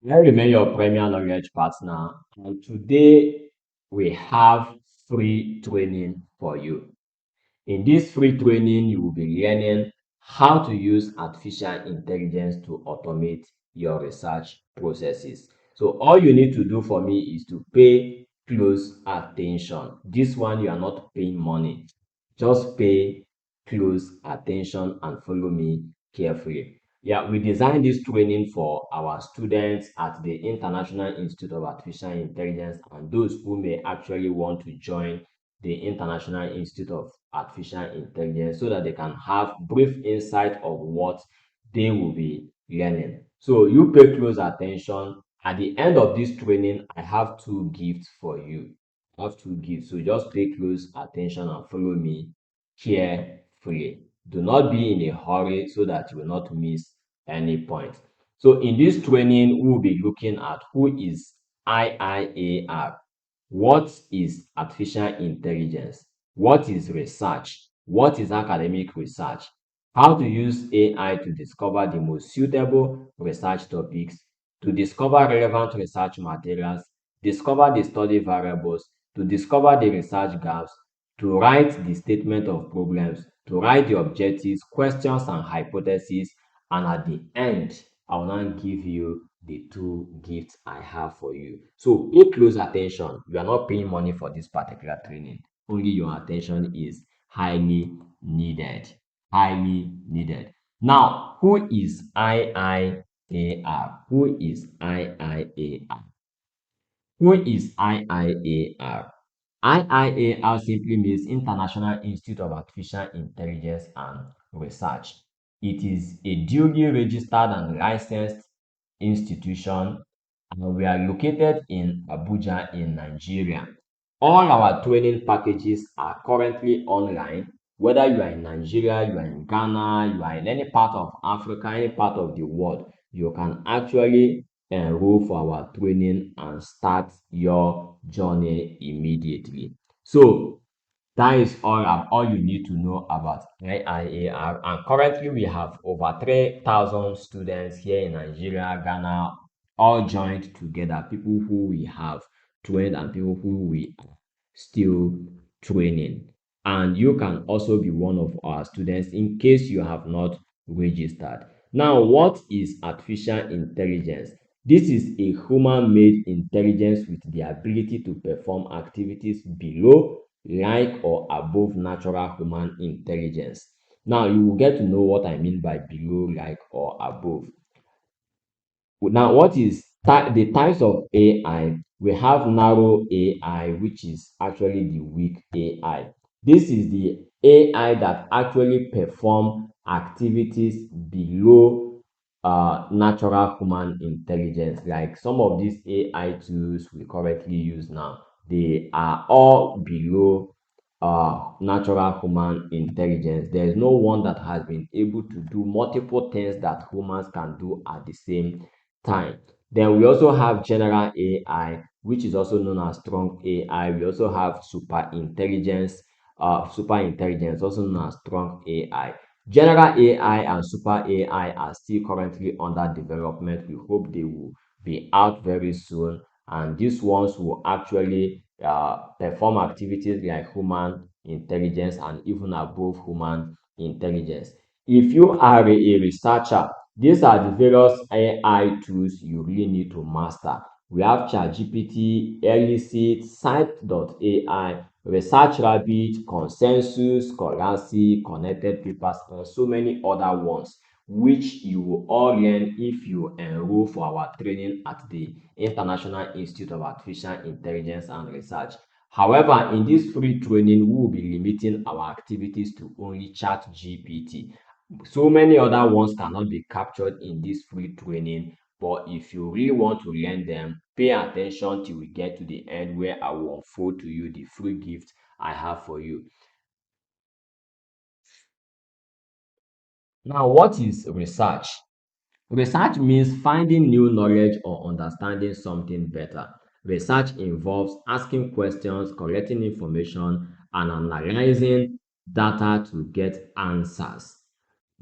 I remain your premier knowledge partner, and today we have free training for you. In this free training, you will be learning how to use artificial intelligence to automate your research processes. So all you need to do for me is to pay close attention. This one, you are not paying money. Just pay close attention and follow me carefully. Yeah, we designed this training for our students at the International Institute of Artificial Intelligence and those who may actually want to join the International Institute of Artificial Intelligence so that they can have brief insight of what they will be learning. So you pay close attention. At the end of this training, I have two gifts for you. I have two gifts. So just pay close attention and follow me carefully. Do not be in a hurry so that you will not miss any point. So in this training, we will be looking at who is IIAR. What is artificial intelligence? What is research? What is academic research? How to use AI to discover the most suitable research topics, to discover relevant research materials, discover the study variables, to discover the research gaps, to write the statement of problems, to write the objectives, questions, and hypotheses, and at the end, I will now give you the two gifts I have for you. So pay close attention. You are not paying money for this particular training. Only your attention is highly needed. Highly needed. Now, who is IIAR? Who is IIAR? Who is IIAR? IIAR simply means International Institute of Artificial Intelligence and Research. It is a duly registered and licensed institution, and we are located in Abuja in Nigeria. All our training packages are currently online. Whether you are in Nigeria, you are in Ghana, you are in any part of Africa, any part of the world, you can actually enroll for our training and start your journey immediately. So that is all you need to know about IIAR. And currently, we have over 3,000 students here in Nigeria, Ghana, all joined together. People who we have trained and people who we are still training. And you can also be one of our students in case you have not registered. Now, what is artificial intelligence? This is a human-made intelligence with the ability to perform activities below, like, or above natural human intelligence. Now, you will get to know what I mean by below, like, or above. Now, what is the types of AI? We have narrow AI, which is actually the weak AI. This is the AI that actually perform activities below natural human intelligence. Like some of these AI tools we currently use now, they are all below natural human intelligence. There is no one that has been able to do multiple things that humans can do at the same time. Then we also have general AI, which is also known as strong AI. We also have super intelligence, also known as strong AI. General AI and super AI are still currently under development. We hope they will be out very soon, and these ones will actually perform activities like human intelligence and even above human intelligence. If you are a researcher, these are the various AI tools you really need to master. We have ChatGPT, Elicit, Site.ai, ResearchRabbit, Consensus, Scholastic, Connected Papers, and so many other ones, which you will all learn if you enroll for our training at the International Institute of Artificial Intelligence and Research. However, in this free training, we will be limiting our activities to only ChatGPT. So many other ones cannot be captured in this free training, but if you really want to learn them, pay attention till we get to the end where I will unfold to you the free gift I have for you. Now, what is research? Research means finding new knowledge or understanding something better. Research involves asking questions, collecting information, and analyzing data to get answers.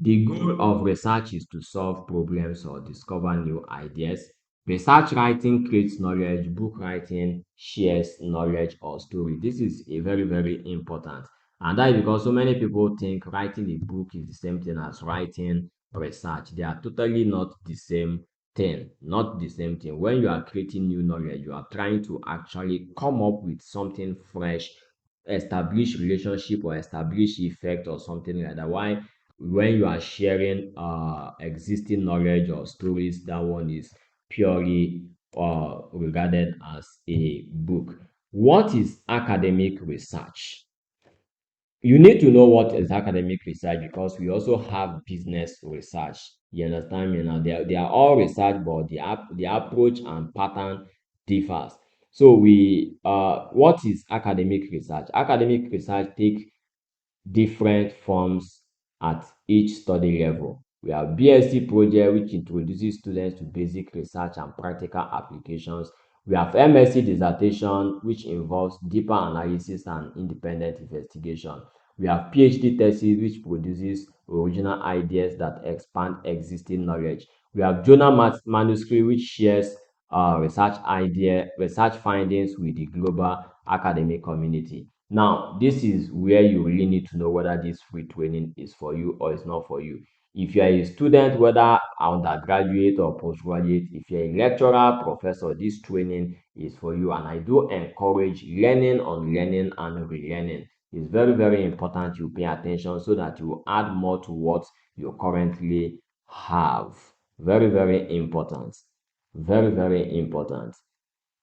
The goal of research is to solve problems or discover new ideas. Research writing creates knowledge, book writing shares knowledge or story. This is a very, very important. And that is because so many people think writing a book is the same thing as writing research. They are totally not the same thing. Not the same thing. When you are creating new knowledge, you are trying to actually come up with something fresh, establish relationship or establish effect or something like that. Why when you are sharing existing knowledge or stories, that one is purely regarded as a book. What is academic research? You need to know what is academic research because we also have business research. You understand me now? They are all research, but the approach and pattern differs. So what is academic research? Academic research take different forms at each study level. We have BSc project, which introduces students to basic research and practical applications. We have MSc dissertation, which involves deeper analysis and independent investigation. We have PhD thesis, which produces original ideas that expand existing knowledge. We have journal manuscript, which shares research findings with the global academic community. Now, this is where you really need to know whether this free training is for you or it's not for you. If you are a student, whether undergraduate or postgraduate, if you're a lecturer, professor, this training is for you. And I do encourage learning, unlearning, and relearning. It's very, very important you pay attention so that you add more to what you currently have. Very, very important. Very, very important.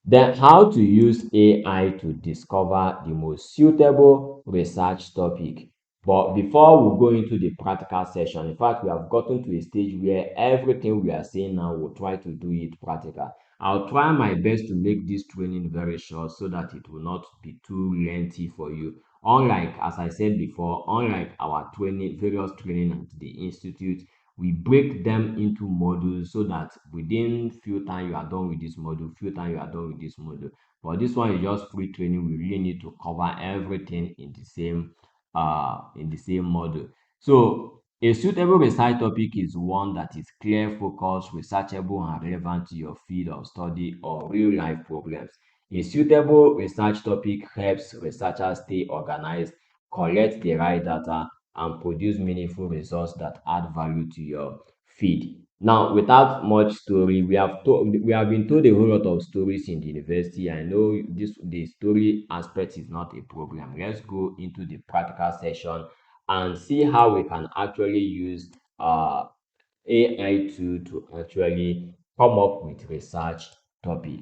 Then how to use AI to discover the most suitable research topic. But before we go into the practical session, in fact, we have gotten to a stage where everything we are saying now, we'll try to do it practical. I'll try my best to make this training very short so that it will not be too lengthy for you. Unlike, as I said before, unlike our training, various training at the institute, we break them into modules so that within few time you are done with this module, few time you are done with this module. But this one is just free training. We really need to cover everything in the same module. So a suitable research topic is one that is clear, focused, researchable, and relevant to your field of study or real life problems. A suitable research topic helps researchers stay organized, collect the right data, and produce meaningful results that add value to your feed. Now, without much story, we have been told a whole lot of stories in the university. I know the story aspect is not a problem. Let's go into the practical session and see how we can actually use AI to actually come up with research topic.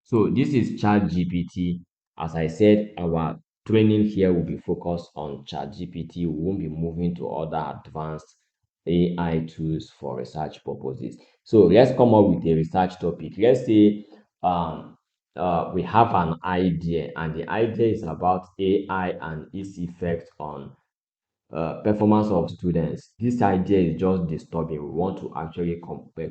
So this is ChatGPT. As I said, our training here will be focused on ChatGPT. We won't be moving to other advanced AI tools for research purposes. So let's come up with a research topic. Let's say we have an idea, and the idea is about AI and its effect on performance of students. This idea is just disturbing. We want to actually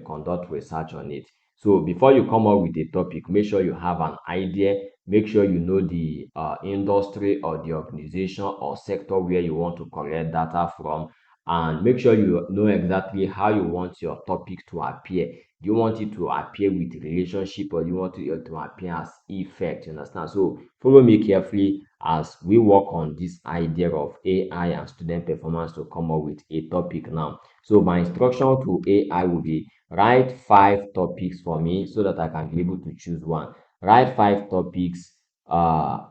conduct research on it. So before you come up with a topic, make sure you have an idea. Make sure you know the industry or the organization or sector where you want to collect data from, and make sure you know exactly how you want your topic to appear. Do you want it to appear with relationship, or do you want it to appear as effect? You understand? So follow me carefully as we work on this idea of AI and student performance to come up with a topic now. So my instruction to AI will be write 5 topics for me so that I can be able to choose one. Write 5 topics on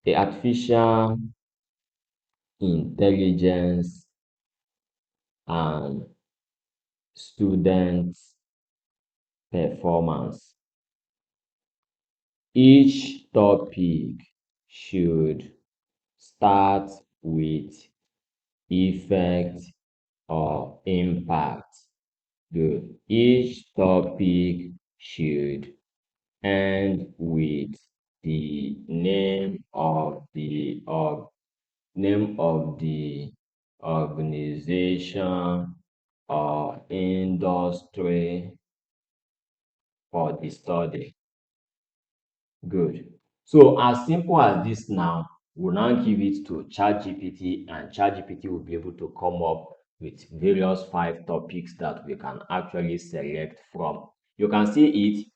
the artificial intelligence and student performance. Each topic should start with effect or impact. Good. Each topic should end with the name of the organization or industry for the study. Good. So as simple as this now, we'll now give it to ChatGPT, and ChatGPT will be able to come up with various 5 topics that we can actually select from. You can see it.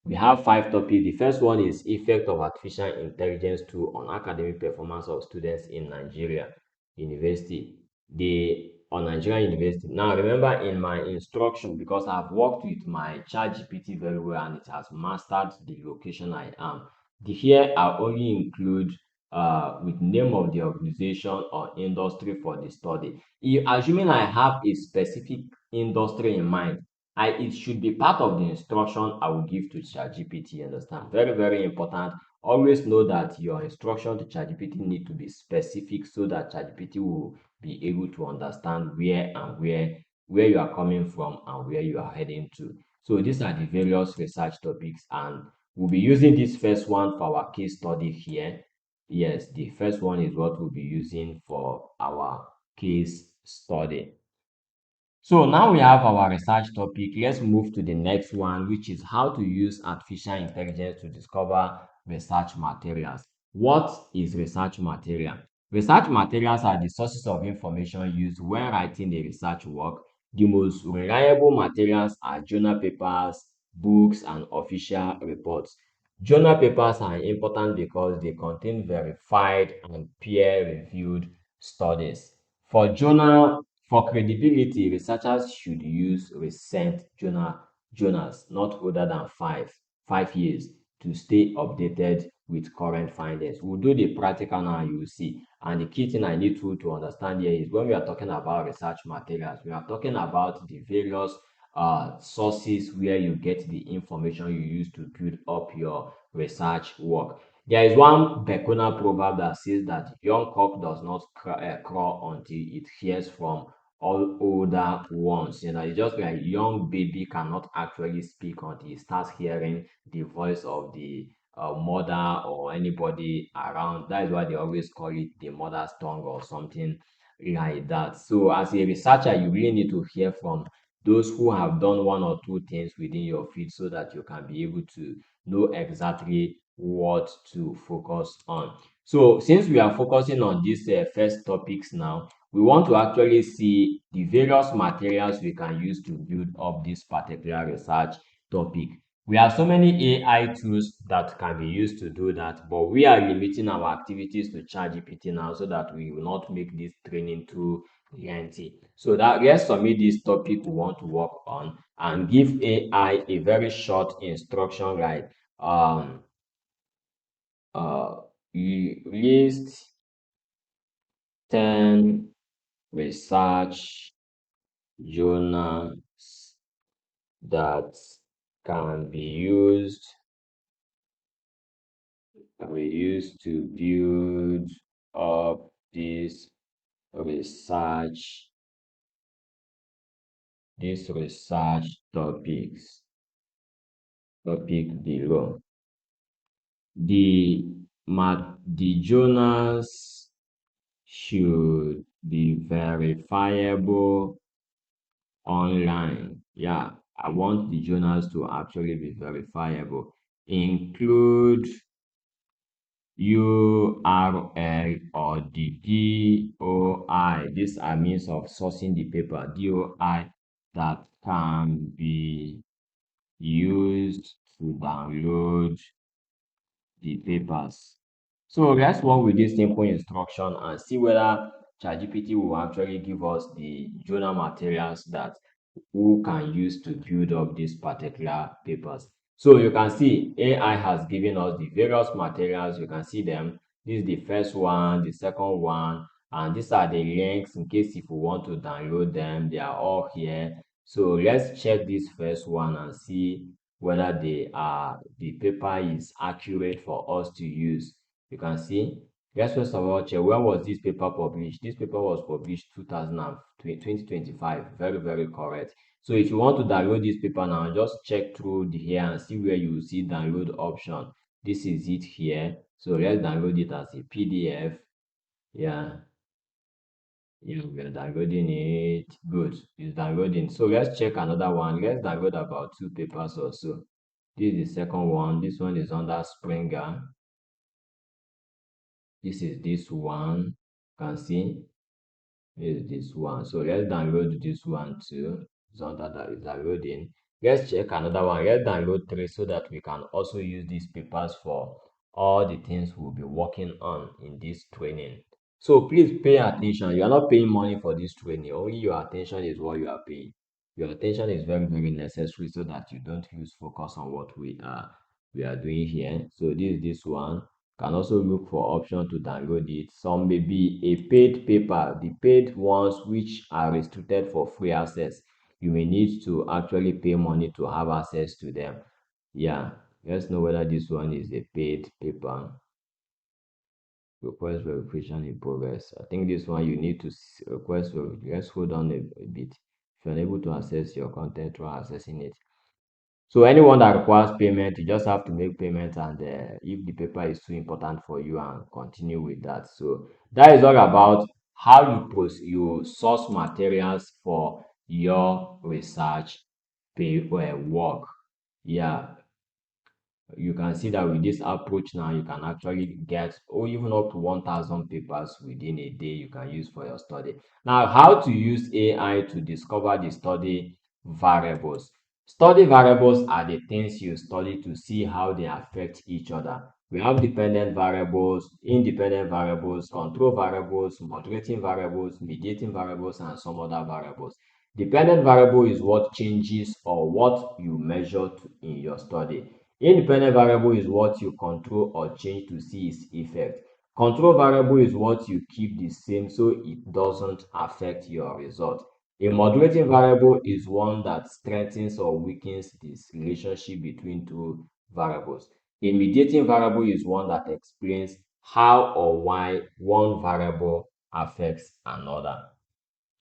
We have 5 topics. The first one is effect of artificial intelligence tool on academic performance of students in Nigeria University. The on Nigerian University. Now remember in my instruction, because I've worked with my chat GPT very well and it has mastered the location I am. The here I only include with name of the organization or industry for the study. Assuming I have a specific industry in mind, it should be part of the instruction I will give to ChatGPT. Understand? Very, very important. Always know that your instruction to ChatGPT need to be specific so that ChatGPT will be able to understand where you are coming from and where you are heading to. So these are the various research topics, and we'll be using this first one for our case study here. Yes, the first one is what we'll be using for our case study. So now we have our research topic. Let's move to the next one, which is how to use artificial intelligence to discover research materials. What is research material? Research materials are the sources of information used when writing a research work. The most reliable materials are journal papers, books, and official reports. Journal papers are important because they contain verified and peer-reviewed studies. For credibility, researchers should use recent journals, not older than five years, to stay updated with current findings. We'll do the practical now, you will see. And the key thing I need to understand here is when we are talking about research materials, we are talking about the various sources where you get the information you use to build up your research work. There is one Bekuna proverb that says that young cock does not crow until it hears from all older ones. It's just like young baby cannot actually speak until he starts hearing the voice of the mother or anybody around. That is why they always call it the mother's tongue or something like that. So as a researcher, you really need to hear from those who have done one or two things within your field so that you can be able to know exactly what to focus on. So since we are focusing on these first topics now, we want to actually see the various materials we can use to build up this particular research topic. We have so many AI tools that can be used to do that, but we are limiting our activities to ChatGPT now so that we will not make this training too lengthy. So that let's submit this topic we want to work on and give AI a very short instruction like uh list 10 research journals that can be used to build up these research topic below. The journals should be verifiable online. Yeah, I want the journals to actually be verifiable. Include URL or the DOI. These are means of sourcing the paper. DOI that can be used to download the papers. So let's work with this simple instruction and see whether ChatGPT will actually give us the journal materials that who can use to build up these particular papers. So you can see AI has given us the various materials. You can see them. This is the first one, the second one, and these are the links in case if we want to download them. They are all here. So let's check this first one and see whether the paper is accurate for us to use. You can see. Let's first of all check when was this paper published. This paper was published 2025. Very, very correct. So if you want to download this paper now, just check through the here and see where you will see download option. This is it here. So let's download it as a PDF. Yeah, yeah, we are downloading it. Good, it's downloading. So let's check another one. Let's download about 2 papers or so. This is the second one. This one is under Springer. This is this one. You can see. is this one. So let's download this one too. So that is downloading. Let's check another one. Let's download three so that we can also use these papers for all the things we'll be working on in this training. So please pay attention. You are not paying money for this training. Only your attention is what you are paying. Your attention is very, very necessary so that you don't lose focus on what we are doing here. So this one can also look for option to download it. Some may be a paid paper, the paid ones which are restricted for free access. You may need to actually pay money to have access to them. Yeah, let's know whether this one is a paid paper. Request verification in progress. I think this one you need to request for. Let's hold on a bit. If you're unable to access your content, try accessing it. So anyone that requires payment, you just have to make payment, and if the paper is too important for you, and continue with that. So that is all about how you source materials for your research work. Yeah, you can see that with this approach now you can actually get or even up to 1,000 papers within a day you can use for your study. Now, how to use AI to discover the study variables. Study variables are the things you study to see how they affect each other. We have dependent variables, independent variables, control variables, moderating variables, mediating variables, and some other variables. Dependent variable is what changes or what you measure in your study. Independent variable is what you control or change to see its effect. Control variable is what you keep the same so it doesn't affect your result. A moderating variable is one that strengthens or weakens this relationship between two variables. A mediating variable is one that explains how or why one variable affects another.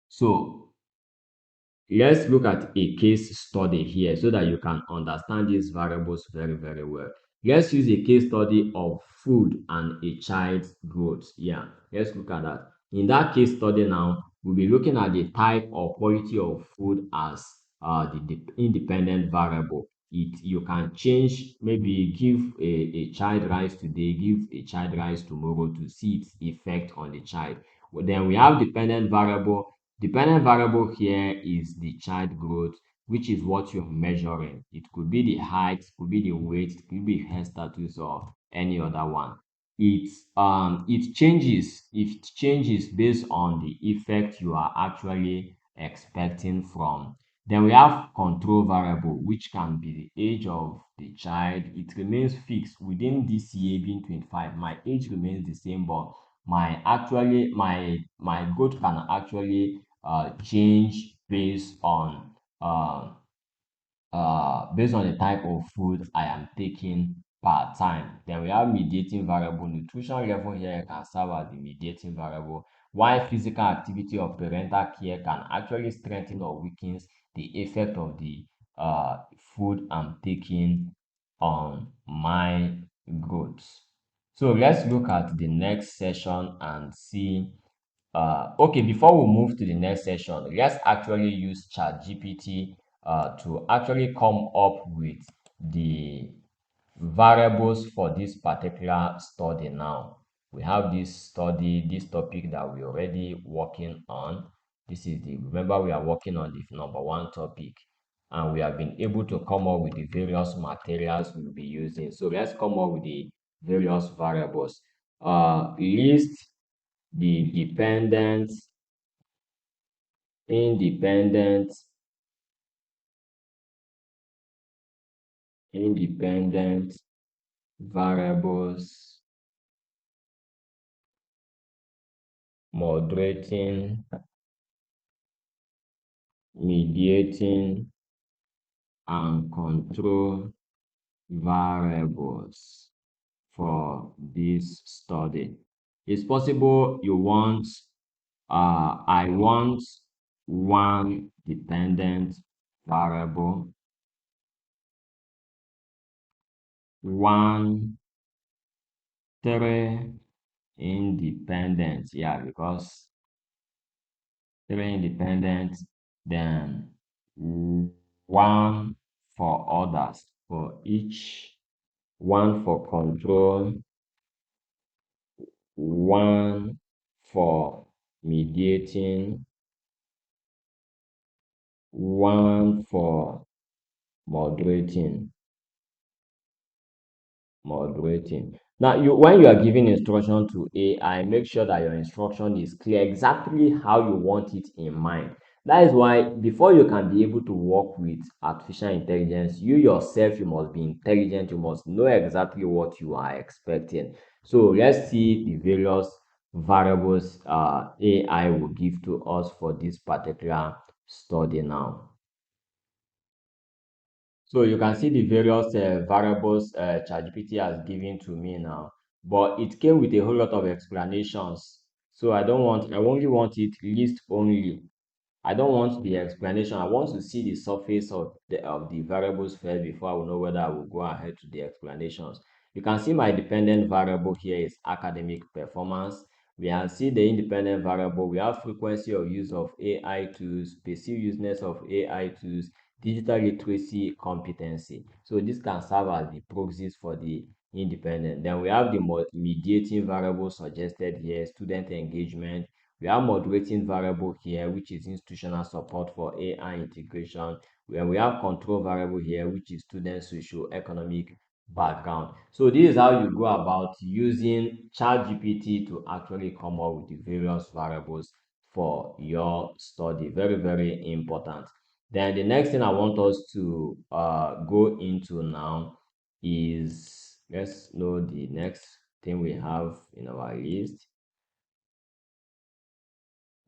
So let's look at a case study here so that you can understand these variables very, very well. Let's use a case study of food and a child's growth. Yeah, let's look at that. In that case study now, we'll be looking at the type or quality of food as the independent variable. You can change, maybe give a child rice today, give a child rice tomorrow to see its effect on the child. Well, then we have dependent variable. Dependent variable here is the child growth, which is what you're measuring. It could be the height, could be the weight, it could be hair status or any other one. It changes based on the effect you are actually expecting from. Then we have control variable, which can be the age of the child. It remains fixed within this year being 25. My age remains the same, but my growth can actually change based on the type of food I am taking per time. Then we have mediating variable. Nutrition level here can serve as the mediating variable, while physical activity or parental care can actually strengthen or weakens the effect of the food I'm taking on my growth. So let's look at the next session and see. Okay, before we move to the next session, let's actually use ChatGPT to actually come up with the variables for this particular study now. We have this topic that we're already working on. Remember we are working on the number one topic, and we have been able to come up with the various materials we'll be using. So let's come up with the various variables. List the independent, independent variables, moderating, mediating, and control variables for this study. It's possible I want one dependent variable, one, three independent. Yeah, because three independent, then one for others, for each, one for control, one for mediating, one for moderating. Moderating. Now, when you are giving instruction to AI, make sure that your instruction is clear, exactly how you want it in mind. That is why before you can be able to work with artificial intelligence, you yourself, you must be intelligent, you must know exactly what you are expecting. So let's see the various variables AI will give to us for this particular study now. So you can see the various variables ChatGPT has given to me now, but it came with a whole lot of explanations. So I only want it list only. I don't want the explanation. I want to see the surface of the variables first before I will know whether I will go ahead to the explanations. You can see my dependent variable here is academic performance. We can see the independent variable. We have frequency of use of AI tools, perceived useness of AI tools, digital literacy competency. So this can serve as the proxies for the independent. Then we have the mediating variable suggested here, student engagement. We have moderating variable here, which is institutional support for AI integration. Where we have control variable here, which is student socio-economic background. So this is how you go about using ChatGPT to actually come up with the various variables for your study. Very, very important. Then the next thing I want us to go into now is, let's know the next thing we have in our list.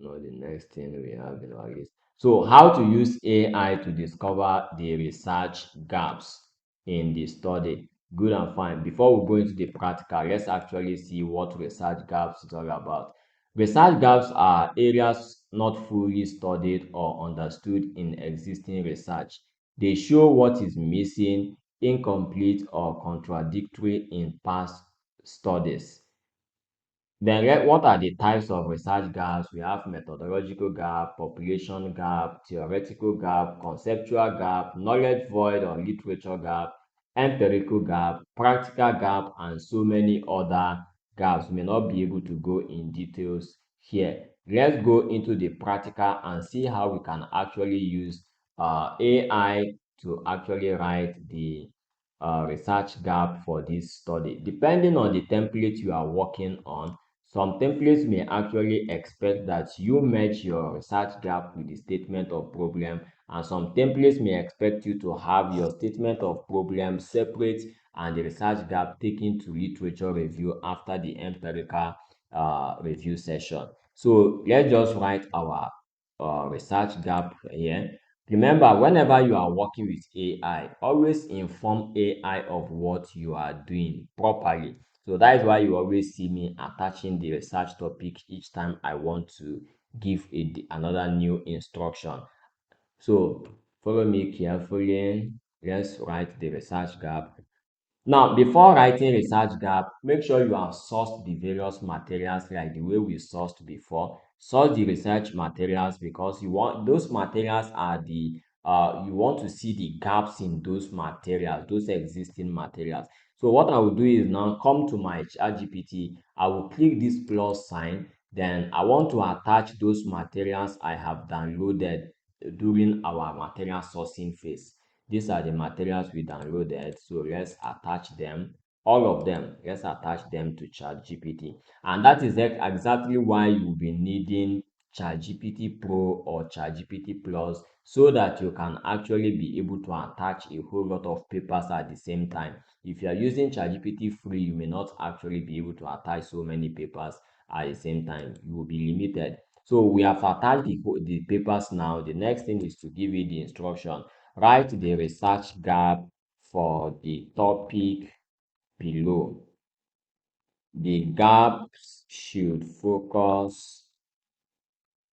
No, the next thing we have in our list. So, how to use AI to discover the research gaps in the study. Good and fine. Before we go into the practical, let's actually see what research gaps is all about. Research gaps are areas not fully studied or understood in existing research. They show what is missing, incomplete, or contradictory in past studies. Then what are the types of research gaps? We have methodological gap, population gap, theoretical gap, conceptual gap, knowledge void or literature gap, empirical gap, practical gap, and so many other gaps. We may not be able to go in details here. Let's go into the practical and see how we can actually use AI to actually write the research gap for this study. Depending on the template you are working on, some templates may actually expect that you match your research gap with the statement of problem, and some templates may expect you to have your statement of problem separate and the research gap taken to literature review after the empirical review session. So let's just write our research gap here. Remember, whenever you are working with AI, always inform AI of what you are doing properly. So that is why you always see me attaching the research topic each time I want to give another new instruction. So follow me carefully. Let's write the research gap. Now, before writing research gap, make sure you have sourced the various materials like the way we sourced before. Source the research materials because you want those materials are the you want to see the gaps in those materials, those existing materials. So what I will do is now come to my ChatGPT. I will click this plus sign. Then I want to attach those materials I have downloaded during our material sourcing phase. These are the materials we downloaded, so let's attach them, all of them. Let's attach them to ChatGPT, and that is exactly why you'll be needing ChatGPT Pro or ChatGPT Plus, so that you can actually be able to attach a whole lot of papers at the same time. If you are using ChatGPT free, you may not actually be able to attach so many papers at the same time. You will be limited. So we have attached the papers now. The next thing is to give you the instruction. Write the research gap for the topic below. The gaps should focus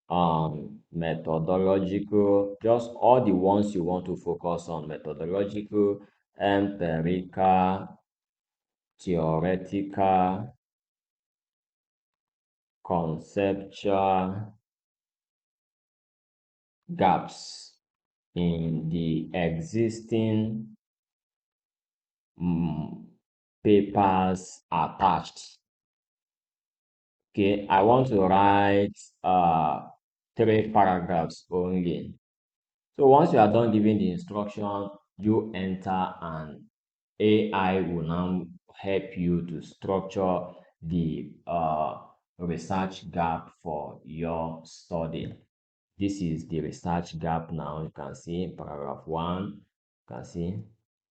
on methodological, just all the ones you want to focus on: methodological, empirical, theoretical, conceptual gaps in the existing papers attached. Okay, I want to write three paragraphs only. So once you are done giving the instruction, you enter and AI will now help you to structure the research gap for your study. This is the research gap now. You can see paragraph one. You can see.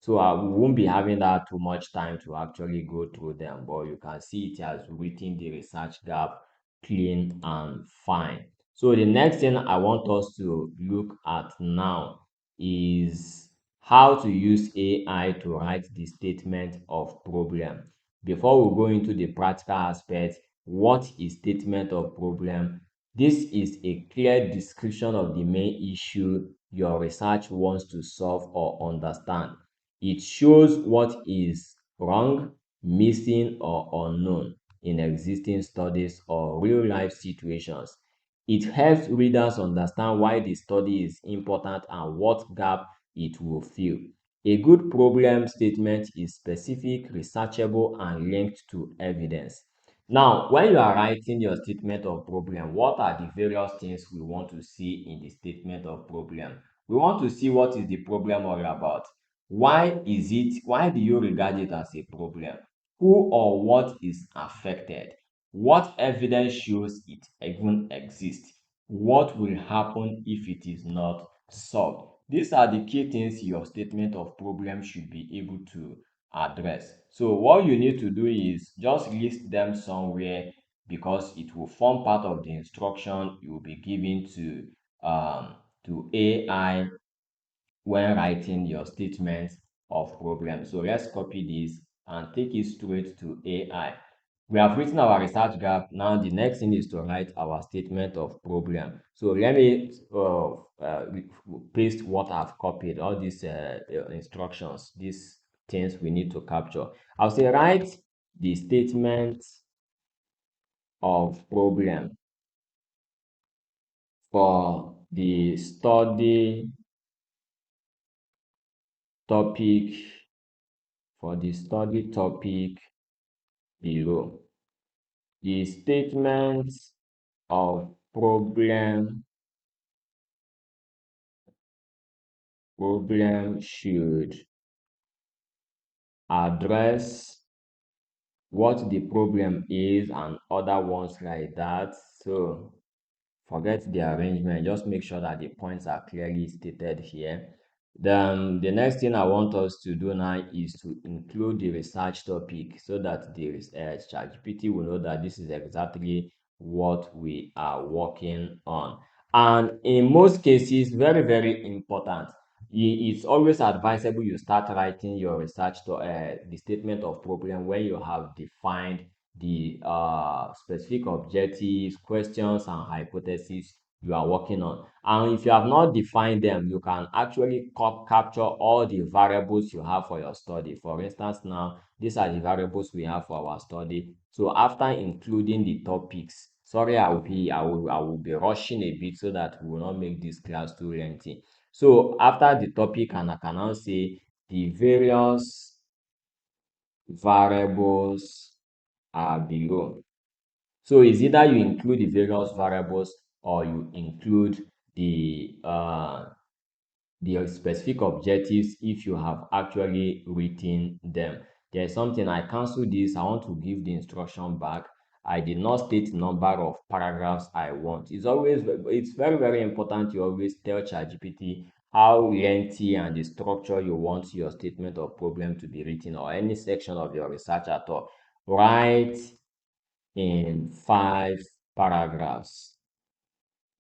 So I won't be having that too much time to actually go through them, but you can see it has written the research gap clean and fine. So the next thing I want us to look at now is how to use AI to write the statement of problem. Before we go into the practical aspect, what is statement of problem? This is a clear description of the main issue your research wants to solve or understand. It shows what is wrong, missing, or unknown in existing studies or real life situations. It helps readers understand why the study is important and what gap it will fill. A good problem statement is specific, researchable, and linked to evidence. Now, when you are writing your statement of problem, what are the various things we want to see in the statement of problem? We want to see what is the problem all about. Why do you regard it as a problem? Who or what is affected? What evidence shows it even exists? What will happen if it is not solved? These are the key things your statement of problem should be able to address. So what you need to do is just list them somewhere because it will form part of the instruction you will be giving to AI when writing your statement of problem. So let's copy this and take it straight to AI. We have written our research gap. Now the next thing is to write our statement of problem. So let me paste what I've copied, all these instructions, these things we need to capture. I'll say write the statement of problem for the study topic below. The statement of problem should address what the problem is and other ones like that. So forget the arrangement, just make sure that the points are clearly stated here. Then the next thing I want us to do now is to include the research topic so that the ChatGPT will know that this is exactly what we are working on. And in most cases, very, very important, it's always advisable you start writing your research to the statement of problem when you have defined the specific objectives, questions, and hypotheses you are working on. And if you have not defined them, you can actually capture all the variables you have for your study. For instance, now these are the variables we have for our study. So after including the topics, sorry, I will be rushing a bit so that we will not make this class too lengthy. So after the topic, and I can now say the various variables are below. So it's either you include the various variables or you include the specific objectives if you have actually written them. There's something I cancel this. I want to give the instruction back. I did not state number of paragraphs I want. It's very, very important you always tell ChatGPT how lengthy and the structure you want your statement of problem to be written or any section of your research at all. Write in 5 paragraphs.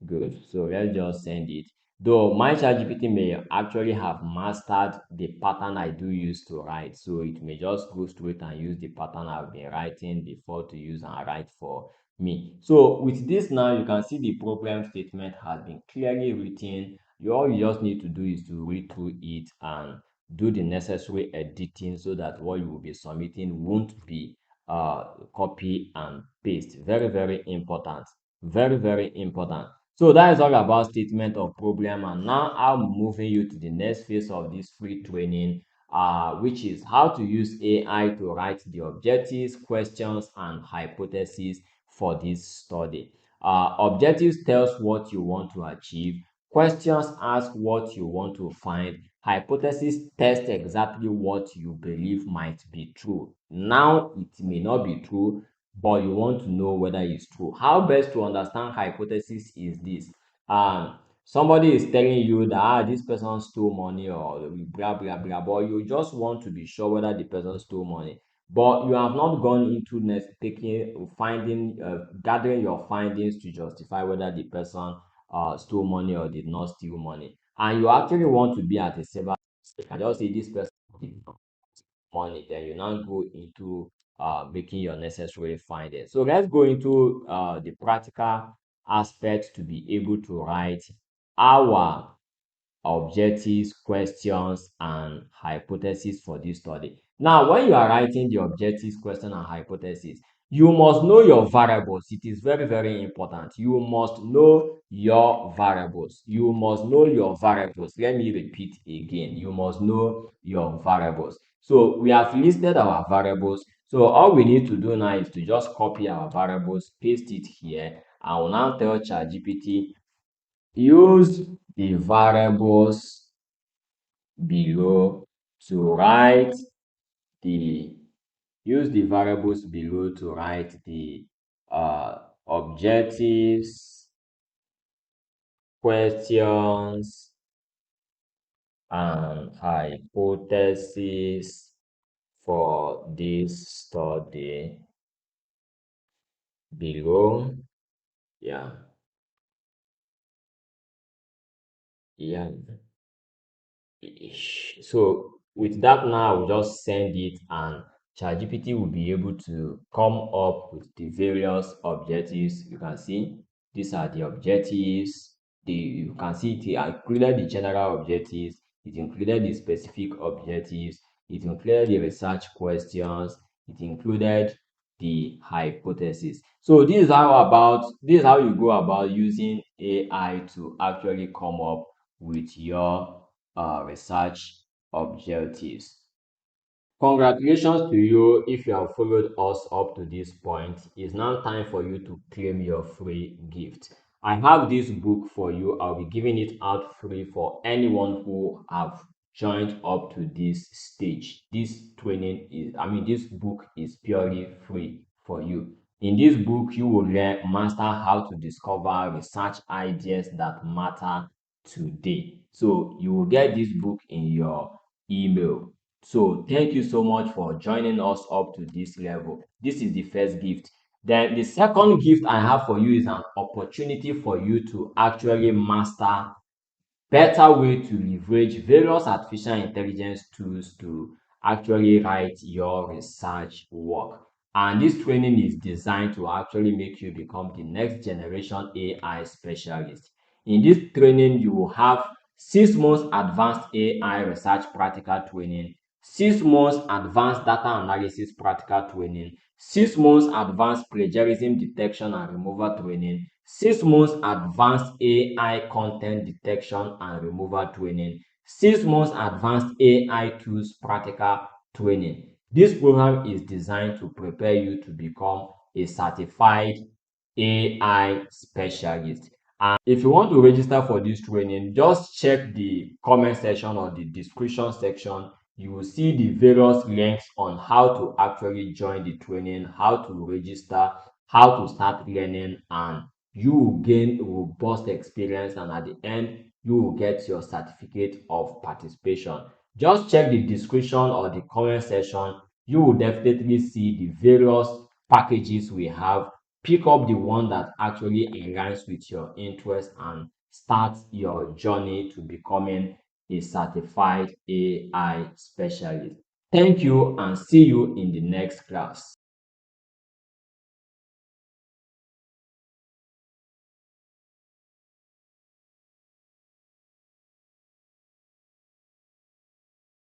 Good. So let's just send it. Though my ChatGPT may actually have mastered the pattern I do use to write, so it may just go straight and use the pattern I've been writing before to use and write for me. So with this now, you can see the problem statement has been clearly written. All you just need to do is to read through it and do the necessary editing so that what you will be submitting won't be copy and paste. Very, very important. Very, very important. So that is all about statement of problem, and now I'm moving you to the next phase of this free training, which is how to use AI to write the objectives, questions, and hypotheses for this study. Objectives tells what you want to achieve. Questions ask what you want to find. Hypothesis test exactly what you believe might be true. Now, it may not be true, but you want to know whether it's true. How best to understand hypothesis is this. Somebody is telling you that this person stole money or blah blah blah, but you just want to be sure whether the person stole money. But you have not gone into taking finding gathering your findings to justify whether the person stole money or did not steal money. And you actually want to be at a safer side. I just say this person did not money, then you now go into making your necessary findings. So let's go into the practical aspect to be able to write our objectives, questions, and hypotheses for this study. Now, when you are writing the objectives, question, and hypothesis, you must know your variables. It is very, very important. You must know your variables. You must know your variables. Let me repeat again. You must know your variables. So we have listed our variables. So all we need to do now is to just copy our variables, paste it here. I will now tell ChatGPT, use the variables below to write the objectives, questions, and hypotheses for this study below. Yeah, yeah. So with that now, I will just send it and ChatGPT will be able to come up with the various objectives. You can see these are the objectives. You can see it included the general objectives, it included the specific objectives, it included the research questions, it included the hypothesis. So this is how you go about using AI to actually come up with your research objectives. Congratulations to you if you have followed us up to this point. It's now time for you to claim your free gift. I have this book for you. I'll be giving it out free for anyone who have joined up to this stage. This book is purely free for you. In this book, you will learn master how to discover research ideas that matter today. So you will get this book in your email. So thank you so much for joining us up to this level. This is the first gift. Then the second gift I have for you is an opportunity for you to actually master better way to leverage various artificial intelligence tools to actually write your research work. And this training is designed to actually make you become the next generation AI specialist. In this training, you will have 6 months advanced AI research practical training, 6 months advanced data analysis practical training, 6 months advanced plagiarism detection and removal training, 6 months advanced AI content detection and removal training, 6 months advanced AI tools practical training. This program is designed to prepare you to become a certified AI specialist. If you want to register for this training, just check the comment section or the description section. You will see the various links on how to actually join the training, how to register, how to start learning, and you will gain robust experience, and at the end you will get your certificate of participation. Just check the description or the comment section. You will definitely see the various packages we have. Pick up the one that actually aligns with your interest and start your journey to becoming a certified AI specialist. Thank you and see you in the next class.